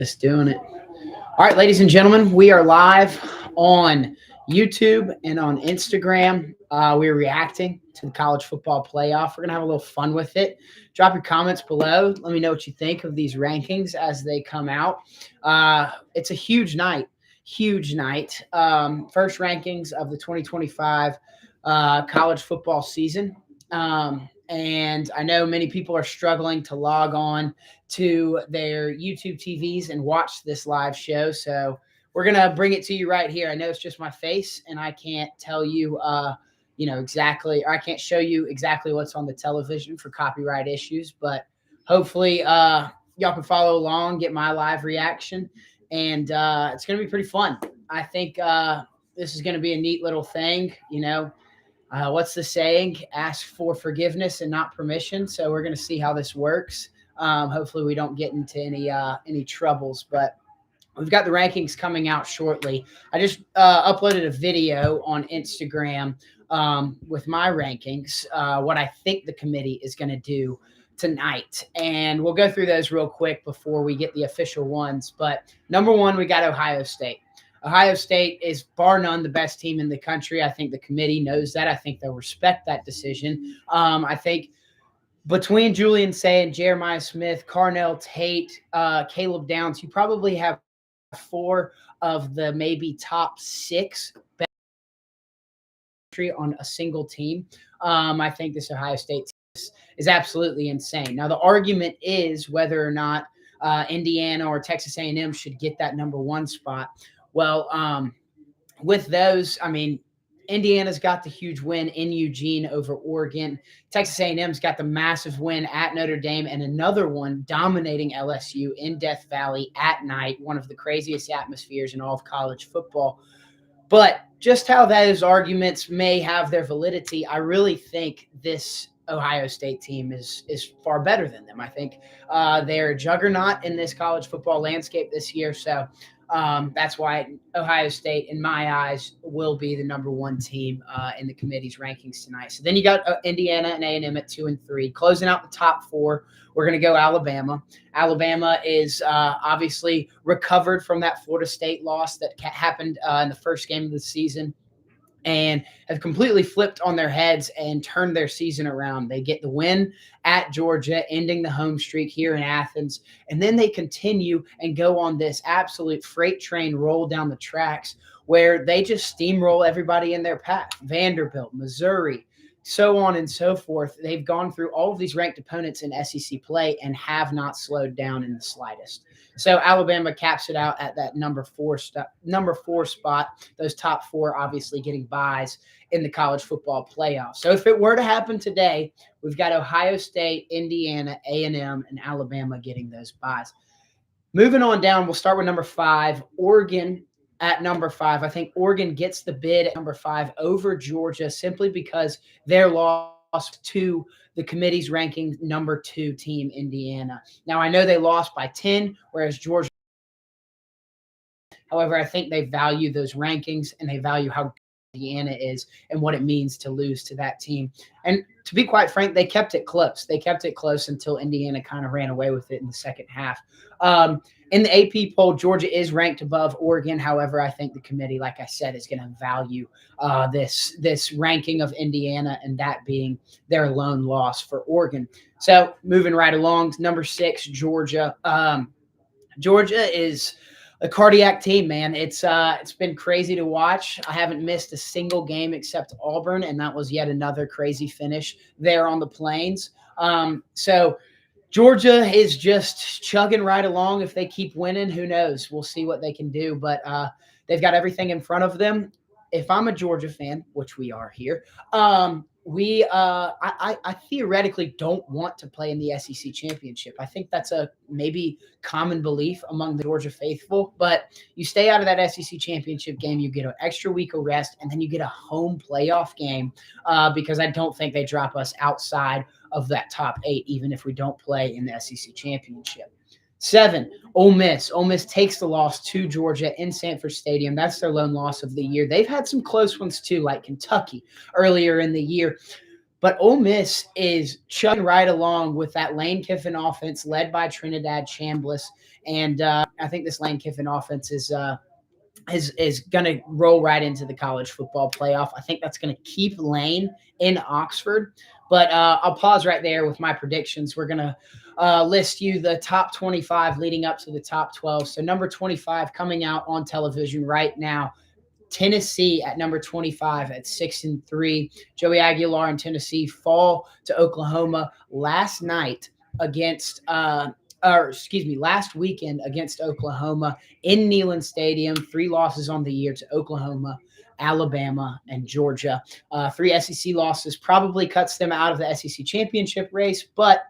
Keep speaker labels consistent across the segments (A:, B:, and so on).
A: Just doing it. All right, ladies and gentlemen, we are live on YouTube and on Instagram. We're reacting to the college football playoff. We're going to have a little fun with it. Drop your comments below. Let me know what you think of these rankings as they come out. It's a huge night. Huge night. First rankings of the 2025 college football season. And I know many people are struggling to log on to their YouTube TVs and watch this live show. So we're gonna bring it to you right here. I know it's just my face, and I can't tell you, exactly, or I can't show you exactly what's on the television for copyright issues. But hopefully, y'all can follow along, get my live reaction, and it's gonna be pretty fun. I think this is gonna be a neat little thing. What's the saying? Ask for forgiveness and not permission. So we're going to see how this works. Hopefully we don't get into any troubles, but we've got the rankings coming out shortly. I just uploaded a video on Instagram with my rankings, what I think the committee is going to do tonight. And we'll go through those real quick before we get the official ones. But number one, we got Ohio State. Ohio State is bar none the best team in the country. I think the committee knows that. I think they'll respect that decision. I think between Julian Say and Jeremiah Smith, Carnell Tate, Caleb Downs, you probably have four of the maybe top six best on a single team. I think this Ohio State team is absolutely insane. Now, the argument is whether or not Indiana or Texas A&M should get that number one spot. Well, with those, I mean, Indiana's got the huge win in Eugene over Oregon. Texas A&M's got the massive win at Notre Dame and another one dominating LSU in Death Valley at night, one of the craziest atmospheres in all of college football. But just how those arguments may have their validity, I really think this Ohio State team is far better than them. I think they're a juggernaut in this college football landscape this year. So that's why Ohio State, in my eyes, will be the number one team in the committee's rankings tonight. So then you got Indiana and A&M at 2 and 3. Closing out the top four, we're going to go Alabama. Alabama is obviously recovered from that Florida State loss that happened in the first game of the season, and have completely flipped on their heads and turned their season around. They get the win at Georgia, ending the home streak here in Athens, and then they continue and go on this absolute freight train roll down the tracks where they just steamroll everybody in their path. Vanderbilt, Missouri, so on and so forth. They've gone through all of these ranked opponents in SEC play and have not slowed down in the slightest. So Alabama caps it out at that number four spot. Those top four obviously getting buys in the college football playoff. So if it were to happen today, we've got Ohio State, Indiana, A&M, and Alabama getting those buys. Moving on down, we'll start with number 5, Oregon at number 5. I think Oregon gets the bid at number 5 over Georgia simply because they're lost to the committee's ranking number 2 team, Indiana. Now, I know they lost by 10, whereas Georgia. However, I think they value those rankings and they value how good Indiana is and what it means to lose to that team. And to be quite frank, they kept it close. They kept it close until Indiana kind of ran away with it in the second half. In the AP poll, Georgia is ranked above Oregon. However, I think the committee, like I said, is going to value this ranking of Indiana and that being their lone loss for Oregon. So moving right along, number 6, Georgia. Georgia is a cardiac team, man. It's been crazy to watch. I haven't missed a single game except Auburn, and that was yet another crazy finish there on the Plains. So Georgia is just chugging right along. If they keep winning, who knows? We'll see what they can do. But they've got everything in front of them. If I'm a Georgia fan, which we are here, I theoretically don't want to play in the SEC championship. I think that's a maybe common belief among the Georgia faithful. But you stay out of that SEC championship game, you get an extra week of rest, and then you get a home playoff game because I don't think they drop us outside of that top 8, even if we don't play in the SEC championship. 7, Ole Miss. Ole Miss takes the loss to Georgia in Sanford Stadium. That's their lone loss of the year. They've had some close ones too, like Kentucky earlier in the year. But Ole Miss is chugging right along with that Lane Kiffin offense led by Trinidad Chambliss. And I think this Lane Kiffin offense is going to roll right into the college football playoff. I think that's going to keep Lane in Oxford. But I'll pause right there with my predictions. We're going to list you the top 25 leading up to the top 12. So number 25 coming out on television right now. Tennessee at number 25 at 6-3. Joey Aguilar and Tennessee fall to Oklahoma last night against last weekend against Oklahoma in Neyland Stadium. 3 losses on the year to Oklahoma, Alabama, and Georgia. 3 SEC losses probably cuts them out of the SEC championship race, but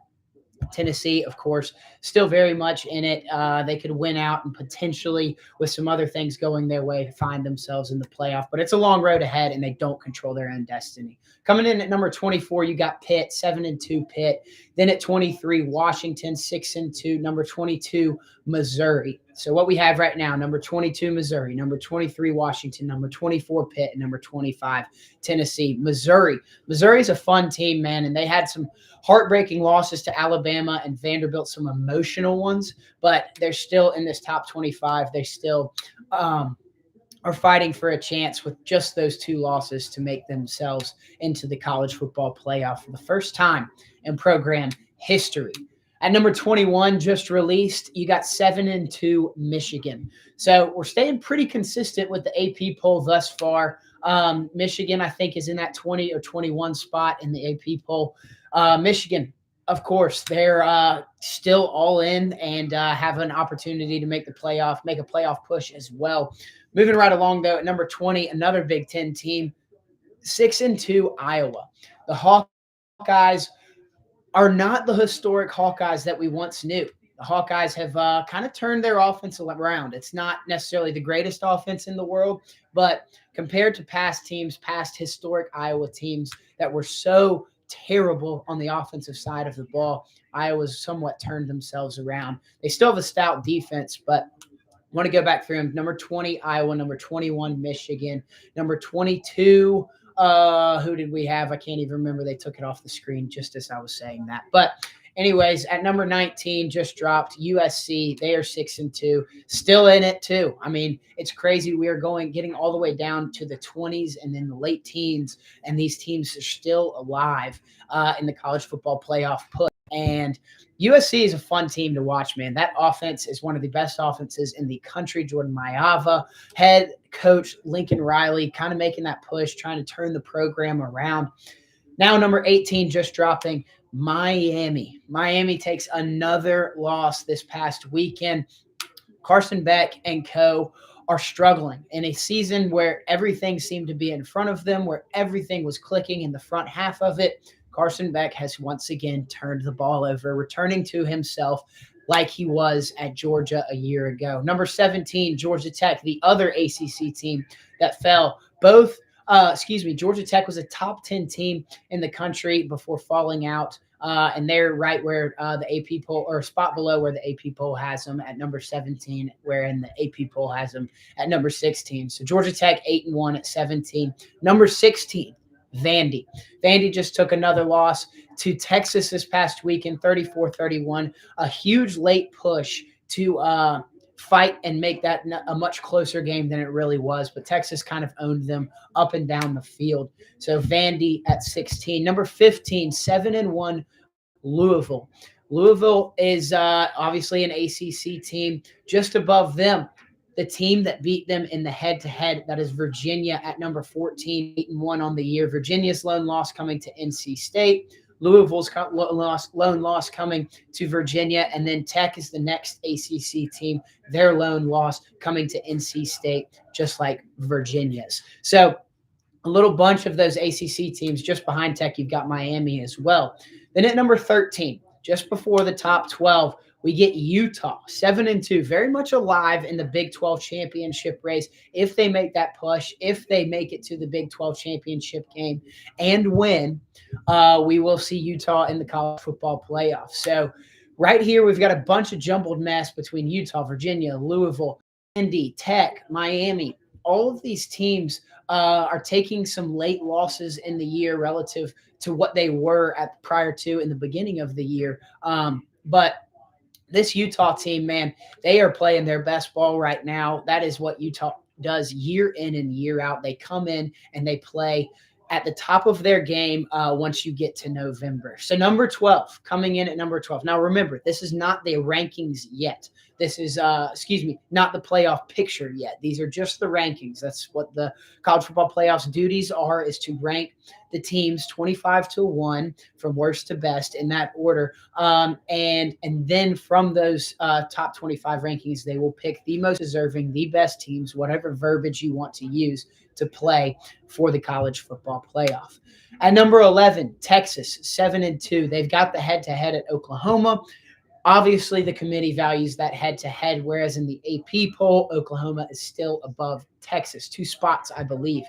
A: Tennessee, of course, still very much in it. They could win out and potentially, with some other things going their way, find themselves in the playoff. But it's a long road ahead, and they don't control their own destiny. Coming in at number 24, you got Pitt, 7-2 Pitt. Then at 23, Washington, 6-2. Number 22, Missouri. So what we have right now, number 22, Missouri. Number 23, Washington. Number 24, Pitt. And number 25, Tennessee. Missouri. Missouri's a fun team, man, and they had some heartbreaking losses to Alabama and Vanderbilt, some emotional ones, but they're still in this top 25. They still are fighting for a chance with just those 2 losses to make themselves into the college football playoff for the first time in program history. At number 21, just released, you got 7-2 Michigan. So we're staying pretty consistent with the AP poll thus far. Michigan, I think, is in that 20 or 21 spot in the AP poll. Michigan, of course, they're still all in and have an opportunity to make a playoff push as well. Moving right along, though, at number 20, another Big Ten team, 6-2 Iowa. The Hawkeyes are not the historic Hawkeyes that we once knew. The Hawkeyes have kind of turned their offense around. It's not necessarily the greatest offense in the world, but compared to past historic Iowa teams that were so terrible on the offensive side of the ball, Iowa's somewhat turned themselves around. They still have a stout defense, but I want to go back through them. Number 20, Iowa. Number 21, Michigan. Number 22, who did we have? I can't even remember. They took it off the screen just as I was saying that. But anyways, at number 19, just dropped USC. They are 6-2, still in it too. I mean, it's crazy. We are getting all the way down to the 20s and then the late teens, and these teams are still alive in the college football playoff push. And USC is a fun team to watch, man. That offense is one of the best offenses in the country. Jordan Mailata, head coach Lincoln Riley, kind of making that push, trying to turn the program around. Now, number 18, just dropping, Miami. Miami takes another loss this past weekend. Carson Beck and co. are struggling in a season where everything seemed to be in front of them, where everything was clicking in the front half of it. Carson Beck has once again turned the ball over, returning to himself like he was at Georgia a year ago. Number 17, Georgia Tech, the other ACC team that fell. Georgia Tech was a top 10 team in the country before falling out. And they're right where the AP poll, or spot below where the AP poll has them at number 17, wherein the AP poll has them at number 16. So Georgia Tech 8-1 at 17. Number 16, Vandy. Vandy just took another loss to Texas this past weekend, 34-31. A huge late push to fight and make that a much closer game than it really was. But Texas kind of owned them up and down the field. So Vandy at 16. Number 15, 7-1 Louisville. Louisville is obviously an ACC team. Just above them, the team that beat them in the head-to-head, that is Virginia at number 14, 8-1 on the year. Virginia's lone loss coming to NC State. Louisville's lone loss coming to Virginia, and then Tech is the next ACC team. Their lone loss coming to NC State, just like Virginia's. So a little bunch of those ACC teams just behind Tech. You've got Miami as well. Then at number 13, just before the top 12, we get Utah, 7-2, very much alive in the Big 12 championship race. If they make that push, if they make it to the Big 12 championship game and win, we will see Utah in the college football playoff. So right here, we've got a bunch of jumbled mess between Utah, Virginia, Louisville, Indy, Tech, Miami. all of these teams are taking some late losses in the year relative to what they were at prior to in the beginning of the year. But this Utah team, man, they are playing their best ball right now. That is what Utah does year in and year out. They come in and they play at the top of their game once you get to November. So number 12, coming in at number 12. Now remember, this is not the rankings yet. This is, not the playoff picture yet. These are just the rankings. That's what the college football playoffs duties are, is to rank the teams 25 to 1 from worst to best in that order. And then from those top 25 rankings, they will pick the most deserving, the best teams, whatever verbiage you want to use to play for the college football playoff. At number 11, Texas, 7-2. They've got the head-to-head at Oklahoma. Obviously, the committee values that head-to-head, whereas in the AP poll, Oklahoma is still above Texas, 2 spots, I believe.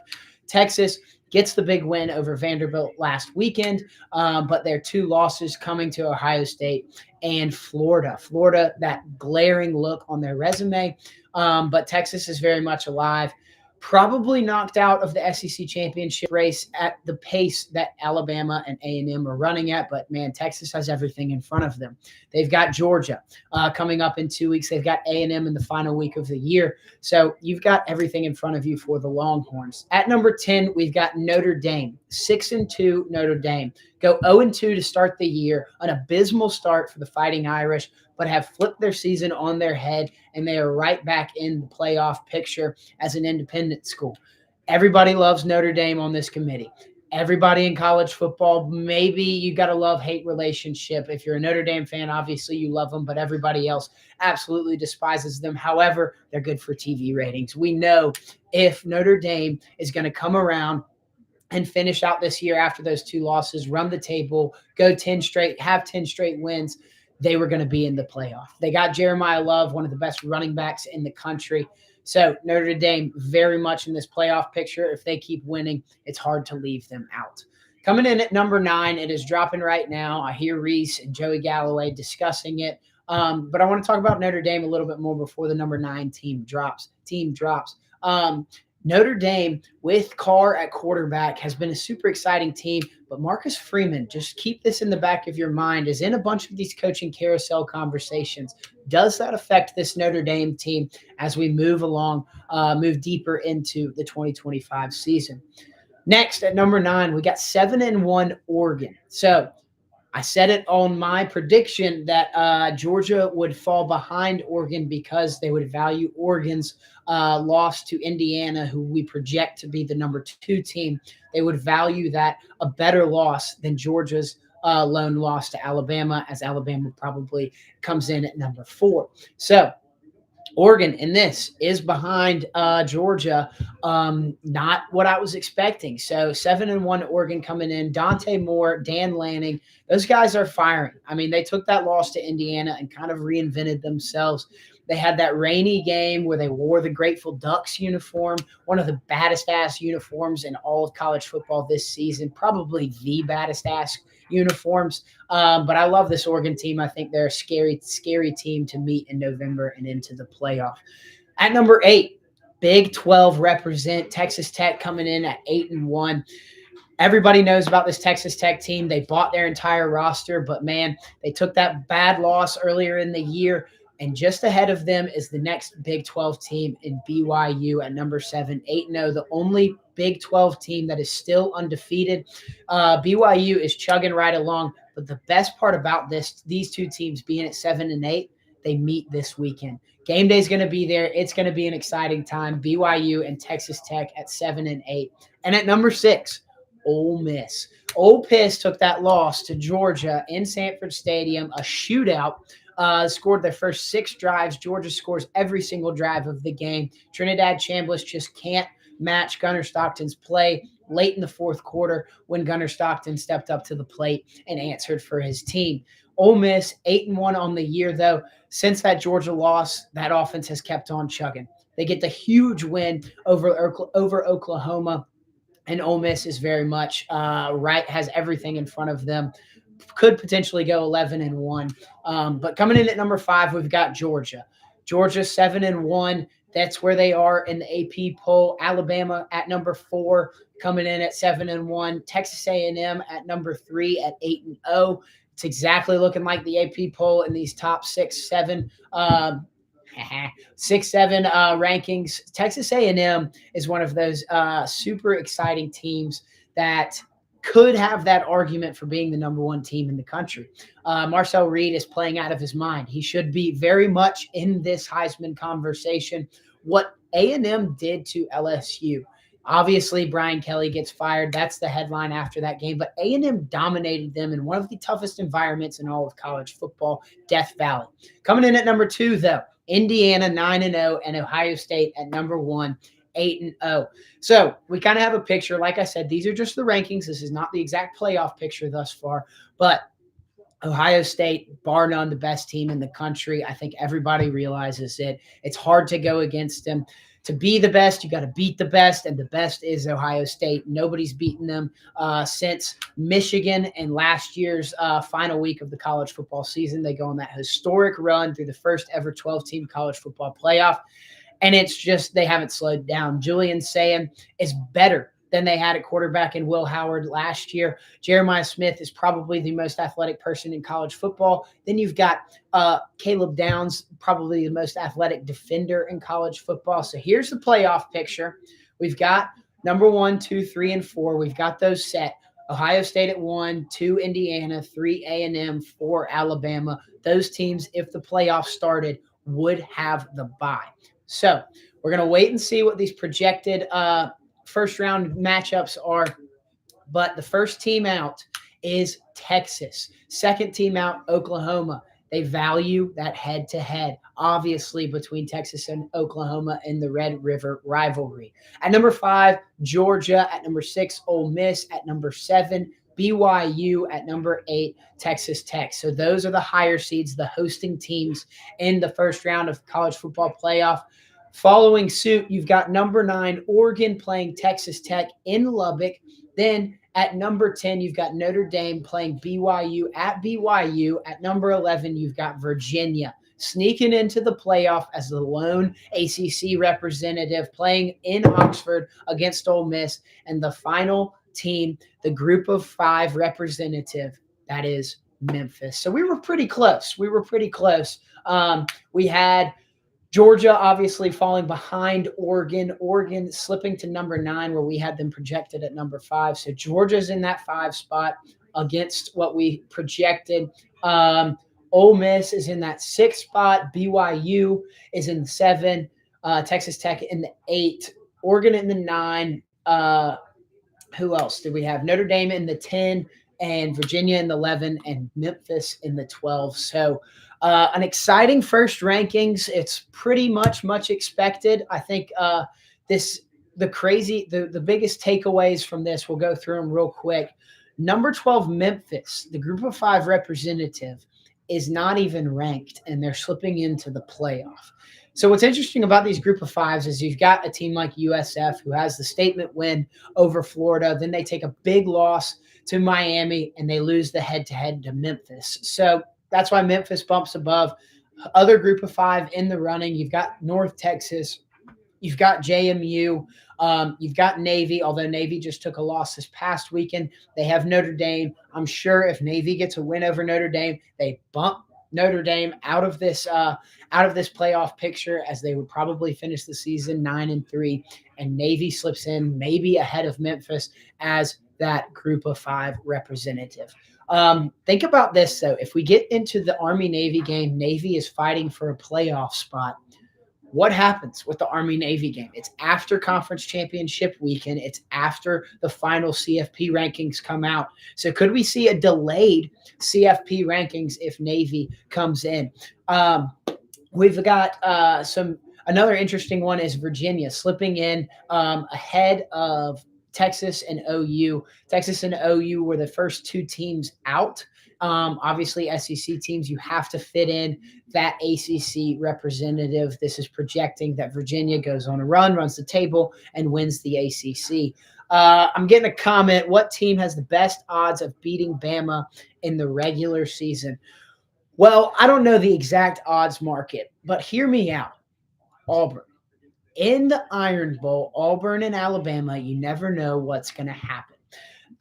A: Texas gets the big win over Vanderbilt last weekend, but their 2 losses coming to Ohio State and Florida. Florida, that glaring look on their resume, but Texas is very much alive. Probably knocked out of the SEC championship race at the pace that Alabama and A&M are running at. But, man, Texas has everything in front of them. They've got Georgia coming up in 2 weeks. They've got A&M in the final week of the year. So you've got everything in front of you for the Longhorns. At number 10, we've got Notre Dame, 6-2 Notre Dame. Go 0-2 to start the year, an abysmal start for the Fighting Irish, but have flipped their season on their head, and they are right back in the playoff picture as an independent school. Everybody loves Notre Dame on this committee. Everybody in college football, maybe you got a love-hate relationship. If you're a Notre Dame fan, obviously you love them, but everybody else absolutely despises them. However, they're good for TV ratings. We know if Notre Dame is going to come around and finish out this year after those 2 losses, run the table, go 10 straight, have 10 straight wins, they were going to be in the playoff. They got Jeremiah Love, one of the best running backs in the country. So Notre Dame very much in this playoff picture. If they keep winning, it's hard to leave them out. Coming in at number 9, it is dropping right now. I hear Reese and Joey Galloway discussing it. But I want to talk about Notre Dame a little bit more before the number 9 team drops. Notre Dame with Carr at quarterback has been a super exciting team, but Marcus Freeman, just keep this in the back of your mind, is in a bunch of these coaching carousel conversations. Does that affect this Notre Dame team as we move along, move deeper into the 2025 season? Next, at number 9, we got 7-1 Oregon. So I said it on my prediction that Georgia would fall behind Oregon because they would value Oregon's loss to Indiana, who we project to be the number 2 team. They would value that a better loss than Georgia's lone loss to Alabama, as Alabama probably comes in at number 4. So Oregon in this is behind Georgia. Not what I was expecting. So 7-1 Oregon coming in. Dante Moore, Dan Lanning, those guys are firing. I mean, they took that loss to Indiana and kind of reinvented themselves. They had that rainy game where they wore the Grateful Ducks uniform, one of the baddest ass uniforms in all of college football this season, probably the baddest ass uniforms. But I love this Oregon team. I think they're a scary, scary team to meet in November and into the playoff. At number 8, Big 12 represent Texas Tech coming in at 8-1. Everybody knows about this Texas Tech team. They bought their entire roster, but man, they took that bad loss earlier in the year. And just ahead of them is the next Big 12 team in BYU at number 7, 8-0, the only Big 12 team that is still undefeated. BYU is chugging right along, but the best part about these 2 teams being at 7 and 8, they meet this weekend. Game day is going to be there. It's going to be an exciting time. BYU and Texas Tech at 7 and 8. And at number 6, Ole Miss. Ole Miss took that loss to Georgia in Sanford Stadium, a shootout. Scored their first 6 drives. Georgia scores every single drive of the game. Trinidad Chambliss just can't match Gunnar Stockton's play late in the 4th quarter when Gunnar Stockton stepped up to the plate and answered for his team. Ole Miss 8-1 on the year, though. Since that Georgia loss, that offense has kept on chugging. They get the huge win over Oklahoma, and Ole Miss is very much right, has everything in front of them. Could potentially go 11-1. But coming in at number 5, we've got Georgia. Georgia 7-1. That's where they are in the AP poll. Alabama at number 4, coming in at 7-1. Texas A&M at number 3 at 8-0. It's exactly looking like the AP poll in these top 6, 7, 6, 7 rankings. Texas A&M is one of those super exciting teams that could have that argument for being the number 1 team in the country. Marcel Reed is playing out of his mind. He should be very much in this Heisman conversation. What A&M did to LSU, obviously Brian Kelly gets fired. That's the headline after that game. But A&M dominated them in one of the toughest environments in all of college football, Death Valley. Coming in at number 2, though, Indiana 9-0 and Ohio State at number 1, 8-0. So we kind of have a picture. Like I said, these are just the rankings. This is not the exact playoff picture thus far, but Ohio State, bar none, the best team in the country. I think everybody realizes it. It's hard to go against them. To be the best, you got to beat the best, and the best is Ohio State. Nobody's beaten them since Michigan in last year's final week of the college football season. They go on that historic run through the first ever 12-team college football playoff, and it's just they haven't slowed down. Julian Sayin is better than they had at quarterback in Will Howard last year. Jeremiah Smith is probably the most athletic person in college football. Then you've got Caleb Downs, probably the most athletic defender in college football. So here's the playoff picture. We've got number 1, 2, 3, and 4. We've got those set. Ohio State at 1, 2 Indiana, 3 A&M, 4 Alabama. Those teams, if the playoffs started, would have the bye. So we're going to wait and see what these projected first round matchups are, but the first team out is Texas. Second team out, Oklahoma. They value that head-to-head, obviously, between Texas and Oklahoma in the Red River rivalry. At number 5, Georgia. At number 6, Ole Miss. At number 7, BYU. At number 8, Texas Tech. So those are the higher seeds, the hosting teams in the first round of college football playoff. Following suit, you've got number 9, Oregon playing Texas Tech in Lubbock. Then at number 10, you've got Notre Dame playing BYU at BYU. At number 11, you've got Virginia sneaking into the playoff as the lone ACC representative playing in Oxford against Ole Miss. And the final team, the group of 5 representative, that is Memphis. So we were pretty close. We had Georgia obviously falling behind Oregon slipping to number 9 where we had them projected at number 5. So Georgia's in that 5 spot against what we projected. Ole Miss is in that 6 spot. BYU is in the 7. Texas Tech in the 8. Oregon in the 9. Who else did we have? Notre Dame in the 10 and Virginia in the 11 and Memphis in the 12. So an exciting first rankings. It's pretty much expected. I think the biggest takeaways from this, we'll go through them real quick. Number 12, Memphis, the group of 5 representative, is not even ranked, and they're slipping into the playoff. So what's interesting about these group of 5s is you've got a team like USF who has the statement win over Florida. Then they take a big loss to Miami, and they lose the head-to-head to Memphis. So that's why Memphis bumps above. Other group of 5 in the running. You've got North Texas. You've got JMU. You've got Navy, although Navy just took a loss this past weekend. They have Notre Dame. I'm sure if Navy gets a win over Notre Dame, they bump Notre Dame out of this playoff picture, as they would probably finish the season 9-3, and Navy slips in maybe ahead of Memphis as that group of 5 representative. Think about this, though. If we get into the Army-Navy game, Navy is fighting for a playoff spot. What happens with the Army-Navy game? It's after conference championship weekend. It's after the final CFP rankings come out. So could we see a delayed CFP rankings if Navy comes in? We've got another interesting one is Virginia slipping in ahead of Texas and OU. Texas and OU were the first 2 teams out. Obviously, SEC teams, you have to fit in that ACC representative. This is projecting that Virginia goes on a run, runs the table, and wins the ACC. I'm getting a comment. What team has the best odds of beating Bama in the regular season? Well, I don't know the exact odds market, but hear me out. Auburn. In the Iron Bowl, Auburn and Alabama, you never know what's going to happen.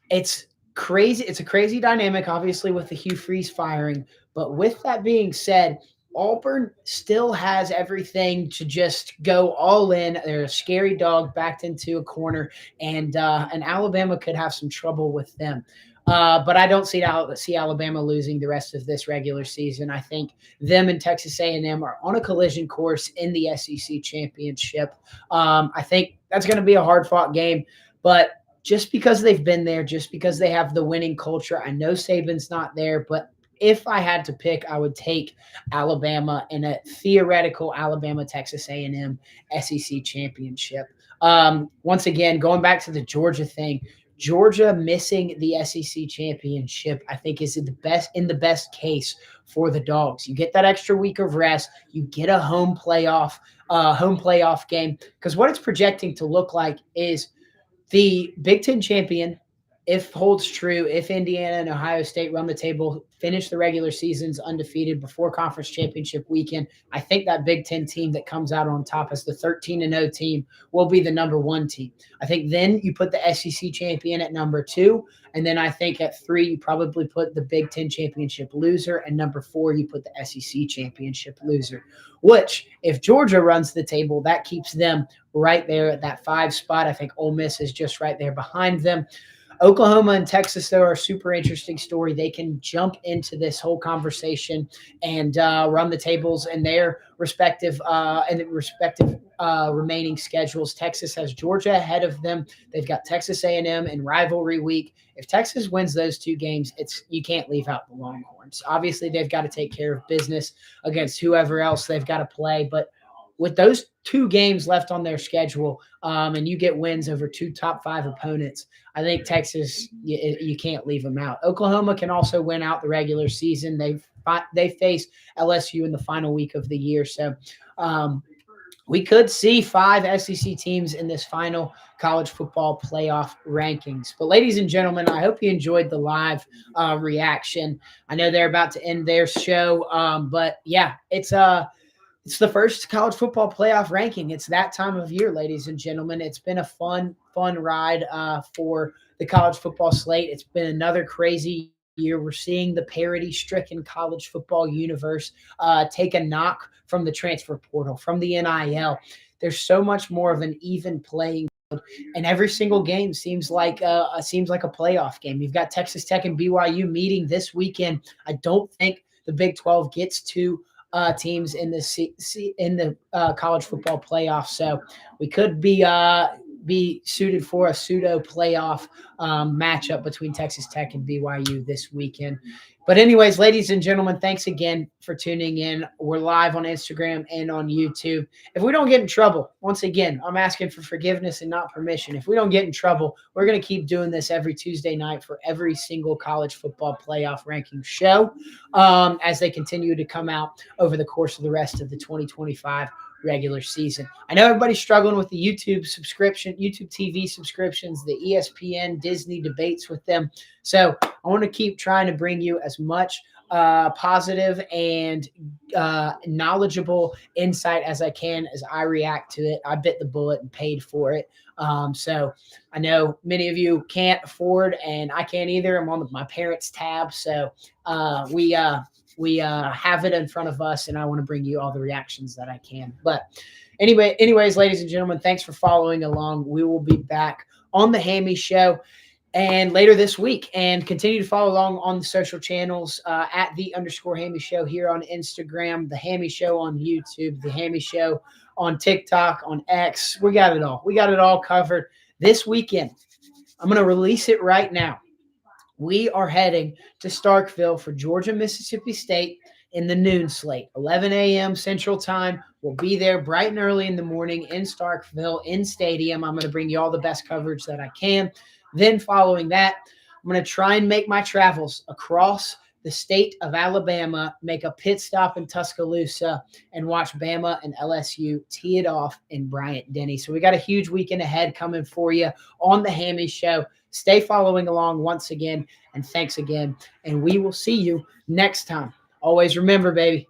A: It's crazy. It's a crazy dynamic, obviously, with the Hugh Freeze firing. But with that being said, Auburn still has everything to just go all in. They're a scary dog backed into a corner, and Alabama could have some trouble with them. But I don't see Alabama losing the rest of this regular season. I think them and Texas A&M are on a collision course in the SEC championship. I think that's going to be a hard fought game, but just because they've been there, just because they have the winning culture. I know Saban's not there, but if I had to pick, I would take Alabama in a theoretical Alabama Texas A&M SEC championship. Once again, going back to the Georgia thing, Georgia missing the SEC championship, I think, is in the best case for the Dogs. You get that extra week of rest, you get a home playoff game, because what it's projecting to look like is the Big Ten champion, if holds true, if Indiana and Ohio State run the table, finish the regular seasons undefeated before conference championship weekend, I think that Big Ten team that comes out on top as the 13-0 team will be the number one team. I think then you put the SEC champion at number two. And then I think at three, you probably put the Big Ten championship loser. And number four, you put the SEC championship loser, which if Georgia runs the table, that keeps them right there at that five spot. I think Ole Miss is just right there behind them. Oklahoma and Texas, though, are a super interesting story. They can jump into this whole conversation and run the tables in their respective remaining schedules. Texas has Georgia ahead of them. They've got Texas A&M in rivalry week. If Texas wins those two games, you can't leave out the Longhorns. Obviously, they've got to take care of business against whoever else they've got to play, but with those two games left on their schedule, and you get wins over two top five opponents, I think Texas, you can't leave them out. Oklahoma can also win out the regular season. They face LSU in the final week of the year. So we could see 5 SEC teams in this final college football playoff rankings. But ladies and gentlemen, I hope you enjoyed the live reaction. I know they're about to end their show, but yeah, it's the first college football playoff ranking. It's that time of year, ladies and gentlemen. It's been a fun ride for the college football slate. It's been another crazy year. We're seeing the parity-stricken college football universe take a knock from the transfer portal, from the NIL. There's so much more of an even playing field, and every single game seems like a playoff game. You've got Texas Tech and BYU meeting this weekend. I don't think the Big 12 gets to teams in the college football playoff, so we could be suited for a pseudo playoff matchup between Texas Tech and BYU this weekend. But anyways, ladies and gentlemen, thanks again for tuning in. We're live on Instagram and on YouTube. If we don't get in trouble, once again, I'm asking for forgiveness and not permission. If we don't get in trouble, we're going to keep doing this every Tuesday night for every single college football playoff ranking show as they continue to come out over the course of the rest of the 2025 regular season. I know everybody's struggling with the YouTube TV subscriptions, the ESPN, Disney debates with them. So I want to keep trying to bring you as much positive and knowledgeable insight as I can as I react to it. I bit the bullet and paid for it. So I know many of you can't afford, and I can't either. I'm on my parents' tab. So we have it in front of us, and I want to bring you all the reactions that I can. But anyways, ladies and gentlemen, thanks for following along. We will be back on the Hammy Show and later this week, and continue to follow along on the social channels at @the_Hammy Show here on Instagram, the Hammy Show on YouTube, the Hammy Show on TikTok, on X. We got it all. We got it all covered. This weekend, I'm going to release it right now. We are heading to Starkville for Georgia-Mississippi State in the noon slate, 11 a.m. Central Time. We'll be there bright and early in the morning in Starkville, in stadium. I'm going to bring you all the best coverage that I can. Then following that, I'm going to try and make my travels across the state of Alabama, make a pit stop in Tuscaloosa, and watch Bama and LSU tee it off in Bryant-Denny. So we got a huge weekend ahead coming for you on the Hammy Show. Stay following along once again, and thanks again. And we will see you next time. Always remember, baby,